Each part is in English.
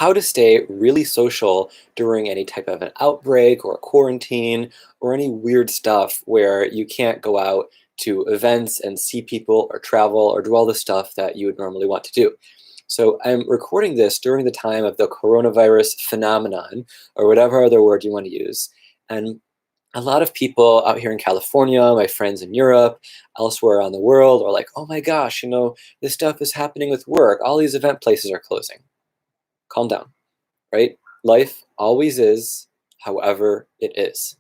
how to stay really social during any type of an outbreak or a quarantine or any weird stuff where you can't go out to events and see people or travel or do all the stuff that you would normally want to do. So I'm recording this during the time of the coronavirus phenomenon, or whatever other word you want to use. And a lot of people out here in California, my friends in Europe, elsewhere around the world, are like, oh my gosh, this stuff is happening with work. All these event places are closing. Calm down, right? Life always is, however it is.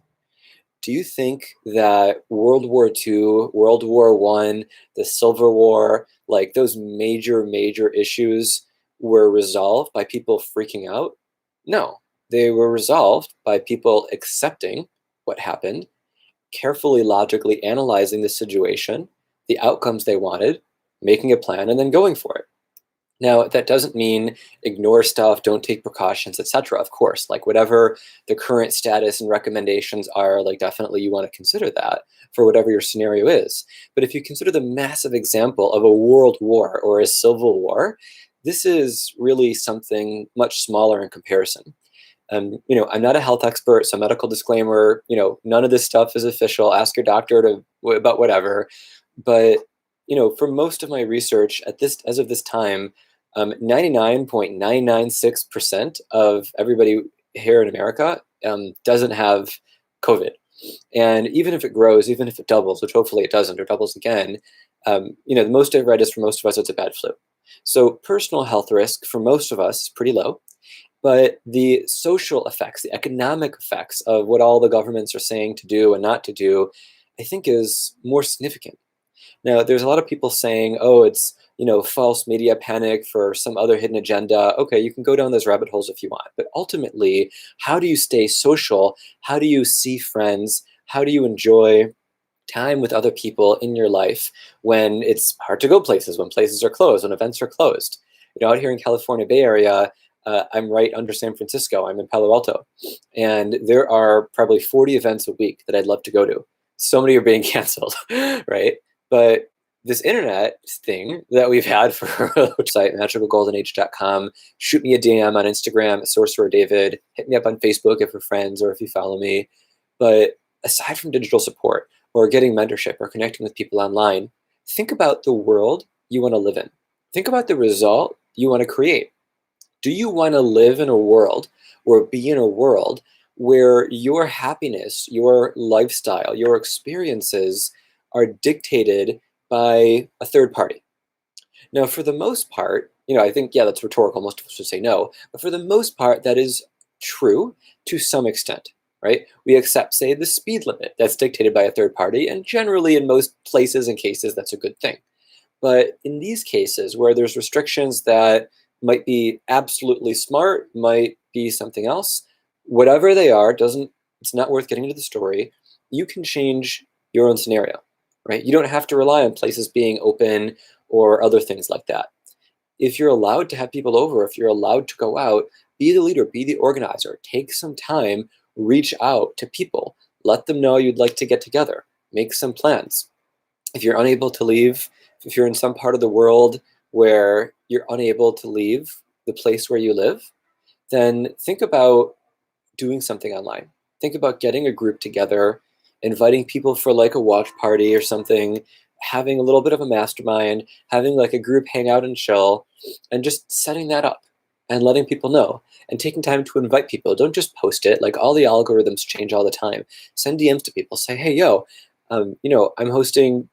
Do you think that World War II, World War I, the Civil War, like those major, major issues were resolved by people freaking out? No, they were resolved by people accepting what happened, carefully, logically analyzing the situation, the outcomes they wanted, making a plan, and then going for it. Now, that doesn't mean ignore stuff, don't take precautions, etc. Of course, like whatever the current status and recommendations are, like definitely you want to consider that for whatever your scenario is. But if you consider the massive example of a world war or a civil war, this is really something much smaller in comparison. I'm not a health expert, so medical disclaimer, none of this stuff is official. Ask your doctor about whatever. But, for most of my research as of this time, 99.996% of everybody here in America doesn't have COVID. And even if it grows, even if it doubles, which hopefully it doesn't or doubles again, the most I've read is for most of us, it's a bad flu. So personal health risk for most of us is pretty low. But the social effects, the economic effects of what all the governments are saying to do and not to do, I think is more significant. Now, there's a lot of people saying, oh, it's, false media panic for some other hidden agenda. Okay, you can go down those rabbit holes if you want. But ultimately, how do you stay social? How do you see friends? How do you enjoy time with other people in your life when it's hard to go places, when places are closed, when events are closed? Out here in California Bay Area, I'm right under San Francisco. I'm in Palo Alto. And there are probably 40 events a week that I'd love to go to. So many are being canceled, right? But this internet thing that we've had for our website, magicalgoldenage.com, shoot me a DM on Instagram, Sorcerer David, hit me up on Facebook if we're friends or if you follow me. But aside from digital support or getting mentorship or connecting with people online, think about the world you want to live in. Think about the result you want to create. Do you want to live in a world or be in a world where your happiness, your lifestyle, your experiences are dictated by a third party? Now, for the most part, I think, yeah, that's rhetorical. Most of us would say no. But for the most part, that is true to some extent, right? We accept, say, the speed limit that's dictated by a third party. And generally, in most places and cases, that's a good thing. But in these cases where there's restrictions that might be absolutely smart, might be something else, whatever they are, it's not worth getting into the story. You can change your own scenario, right? You don't have to rely on places being open or other things like that. If you're allowed to have people over, if you're allowed to go out, be the leader, be the organizer, take some time, reach out to people, let them know you'd like to get together, make some plans. If you're unable to leave, if you're in some part of the world where you're unable to leave the place where you live, then think about doing something online. Think about getting a group together, inviting people for like a watch party or something, having a little bit of a mastermind, having like a group hang out and chill, and just setting that up and letting people know and taking time to invite people. Don't just post it. Like all the algorithms change all the time. Send DMs to people. Say, hey, yo, I'm hosting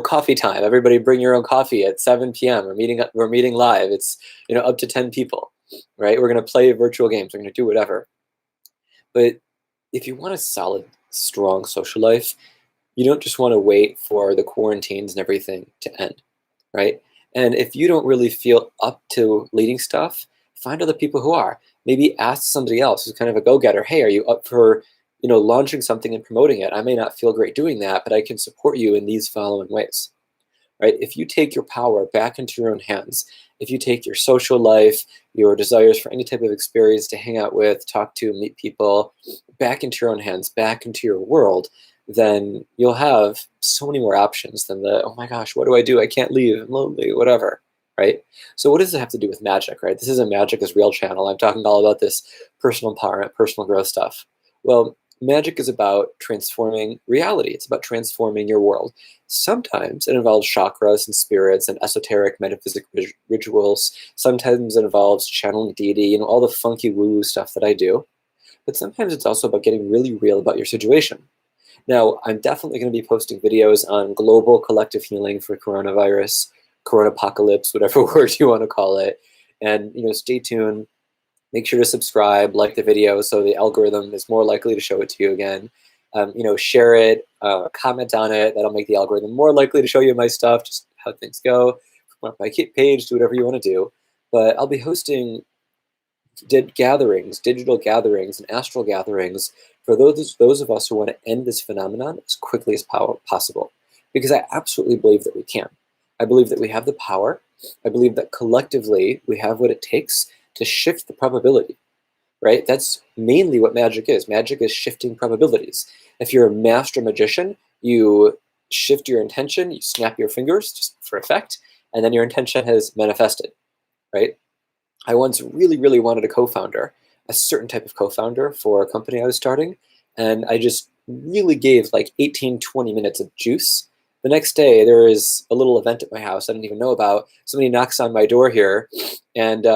coffee time. Everybody bring your own coffee at 7 p.m. We're meeting live. It's, up to 10 people, right? We're going to play virtual games. We're going to do whatever. But if you want a solid, strong social life, you don't just want to wait for the quarantines and everything to end, right? And if you don't really feel up to leading stuff, find other people who are. Maybe ask somebody else who's kind of a go-getter. Hey, are you up for launching something and promoting it? I may not feel great doing that, but I can support you in these following ways, right? If you take your power back into your own hands, if you take your social life, your desires for any type of experience to hang out with, talk to, meet people, back into your own hands, back into your world, then you'll have so many more options than oh my gosh, what do? I can't leave, I'm lonely, whatever. right? So what does it have to do with magic, right? This is a Magic is Real channel. I'm talking all about this personal empowerment, personal growth stuff. Well, magic is about transforming reality. It's about transforming your world. Sometimes it involves chakras and spirits and esoteric metaphysic rituals. Sometimes it involves channeling deity, all the funky woo-woo stuff that I do. But sometimes it's also about getting really real about your situation. Now, I'm definitely going to be posting videos on global collective healing for coronavirus, coronapocalypse, whatever word you want to call it. And, stay tuned. Make sure to subscribe, like the video so the algorithm is more likely to show it to you again. Share it, comment on it. That'll make the algorithm more likely to show you my stuff, just how things go. Promote my page, do whatever you want to do. But I'll be hosting digital gatherings, and astral gatherings for those of us who want to end this phenomenon as quickly as possible. Because I absolutely believe that we can. I believe that we have the power. I believe that collectively we have what it takes to shift the probability, right? That's mainly what magic is. Magic is shifting probabilities. If you're a master magician, you shift your intention, you snap your fingers just for effect, and then your intention has manifested, right? I once really, really wanted a co-founder, a certain type of co-founder for a company I was starting, and I just really gave like 18, 20 minutes of juice. The next day, there is a little event at my house I didn't even know about. Somebody knocks on my door here, and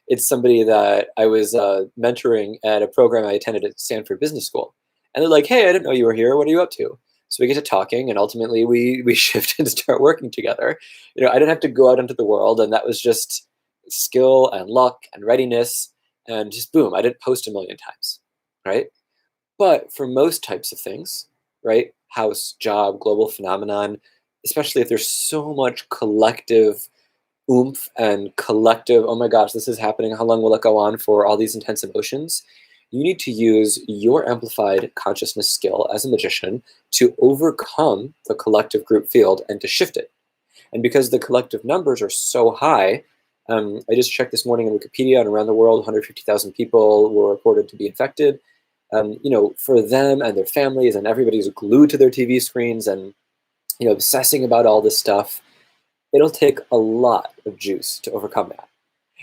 it's somebody that I was mentoring at a program I attended at Stanford Business School. And they're like, hey, I didn't know you were here. What are you up to? So we get to talking, and ultimately we shift and start working together. I didn't have to go out into the world, and that was just skill and luck and readiness, and just boom, I didn't post a million times, right? But for most types of things, right, house, job, global phenomenon, especially if there's so much collective oomph and collective, oh my gosh, this is happening, how long will it go on, for all these intense emotions, you need to use your amplified consciousness skill as a magician to overcome the collective group field and to shift it. And because the collective numbers are so high, I just checked this morning in Wikipedia, and around the world, 150,000 people were reported to be infected. For them and their families, and everybody's glued to their TV screens and, obsessing about all this stuff, it'll take a lot of juice to overcome that.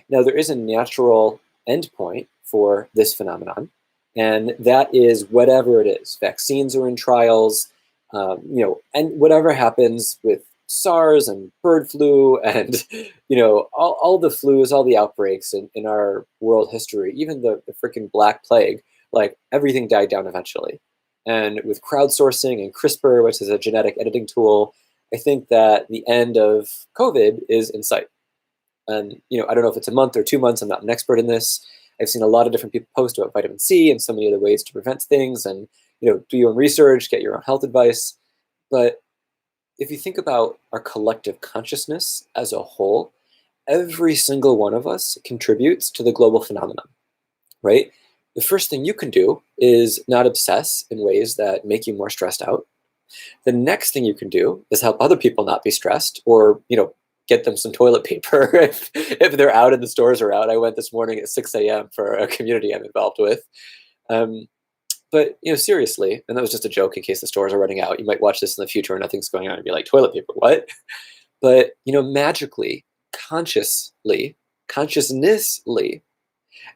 Now, there is a natural endpoint for this phenomenon, and that is whatever it is. Vaccines are in trials, and whatever happens with SARS and bird flu and all the flus, all the outbreaks in our world history, even the freaking Black Plague, like everything died down eventually. And with crowdsourcing and CRISPR, which is a genetic editing tool, I think that the end of COVID is in sight. And I don't know if it's a month or 2 months. I'm not an expert in this. I've seen a lot of different people post about vitamin C and so many other ways to prevent things, and do your own research, get your own health advice. But if you think about our collective consciousness as a whole, every single one of us contributes to the global phenomenon, right? The first thing you can do is not obsess in ways that make you more stressed out. The next thing you can do is help other people not be stressed, or, get them some toilet paper if they're out and the stores are out. I went this morning at 6 a.m. for a community I'm involved with. But, seriously, and that was just a joke in case the stores are running out. You might watch this in the future and nothing's going on and be like, toilet paper, what? But, magically, consciousnessly,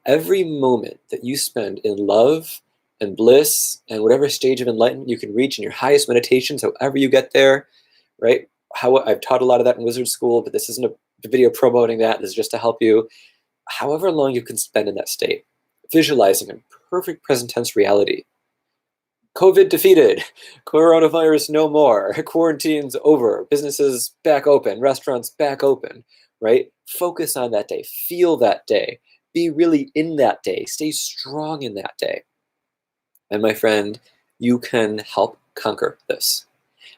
every moment that you spend in love and bliss and whatever stage of enlightenment you can reach in your highest meditations, however you get there, right? How I've taught a lot of that in wizard school, but this isn't a video promoting that. This is just to help you. However long you can spend in that state, visualizing in perfect present tense reality. COVID defeated, coronavirus no more, quarantine's over, businesses back open, restaurants back open, right? Focus on that day, feel that day, be really in that day, stay strong in that day. And my friend, you can help conquer this.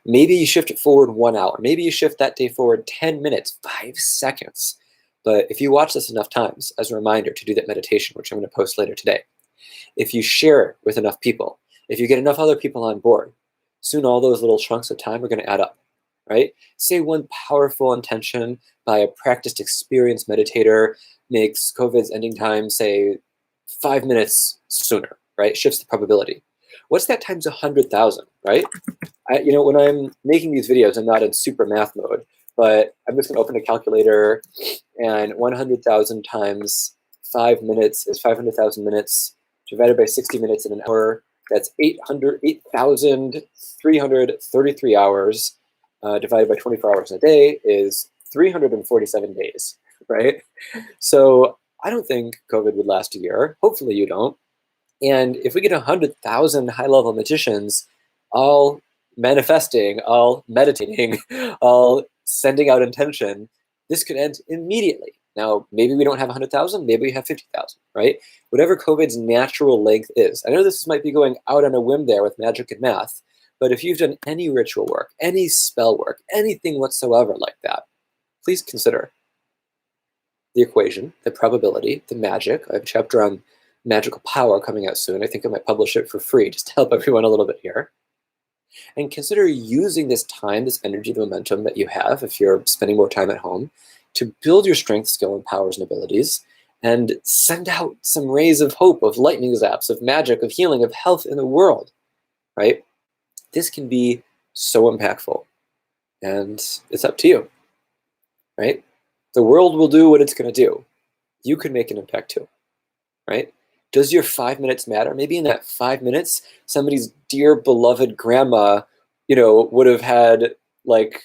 Maybe you shift it forward 1 hour. Maybe you shift that day forward 10 minutes, 5 seconds. But if you watch this enough times as a reminder to do that meditation, which I'm going to post later today, if you share it with enough people, if you get enough other people on board, soon all those little chunks of time are going to add up, right? Say one powerful intention by a practiced, experienced meditator makes COVID's ending time, say, 5 minutes sooner, right? Shifts the probability. What's that times 100,000, right? When I'm making these videos, I'm not in super math mode, but I'm just going to open a calculator, and 100,000 times 5 minutes is 500,000 minutes divided by 60 minutes in an hour. That's 8,333 hours divided by 24 hours in a day is 347 days, right? So I don't think COVID would last a year. Hopefully you don't. And if we get 100,000 high-level magicians all manifesting, all meditating, all sending out intention, this could end immediately. Now, maybe we don't have 100,000, maybe we have 50,000, right? Whatever COVID's natural length is. I know this might be going out on a whim there with magic and math, but if you've done any ritual work, any spell work, anything whatsoever like that, please consider the equation, the probability, the magic. I have a chapter on magical power coming out soon. I think I might publish it for free just to help everyone a little bit here. And consider using this time, this energy, the momentum that you have, if you're spending more time at home, to build your strength, skill, and powers and abilities, and send out some rays of hope, of lightning zaps, of magic, of healing, of health in the world, right? This can be so impactful, and it's up to you, right? The world will do what it's going to do. You can make an impact too, right? Does your 5 minutes matter? Maybe in that 5 minutes, somebody's dear beloved grandma, would have had like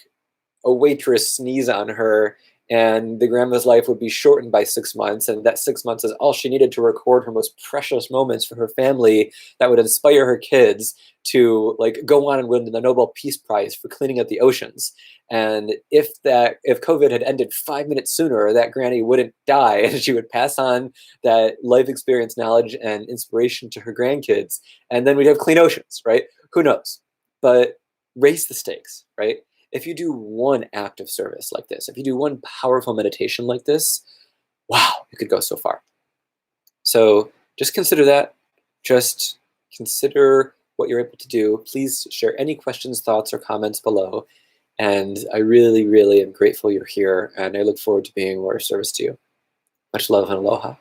a waitress sneeze on her, and the grandma's life would be shortened by 6 months, and that 6 months is all she needed to record her most precious moments for her family that would inspire her kids to like go on and win the Nobel Peace Prize for cleaning up the oceans. And if COVID had ended 5 minutes sooner, that granny wouldn't die, and she would pass on that life experience, knowledge, and inspiration to her grandkids, and then we'd have clean oceans, right? Who knows? But raise the stakes, right? If you do one act of service like this, if you do one powerful meditation like this, wow, you could go so far. So just consider that. Just consider what you're able to do. Please share any questions, thoughts, or comments below. And I really, really am grateful you're here, and I look forward to being more of service to you. Much love and aloha.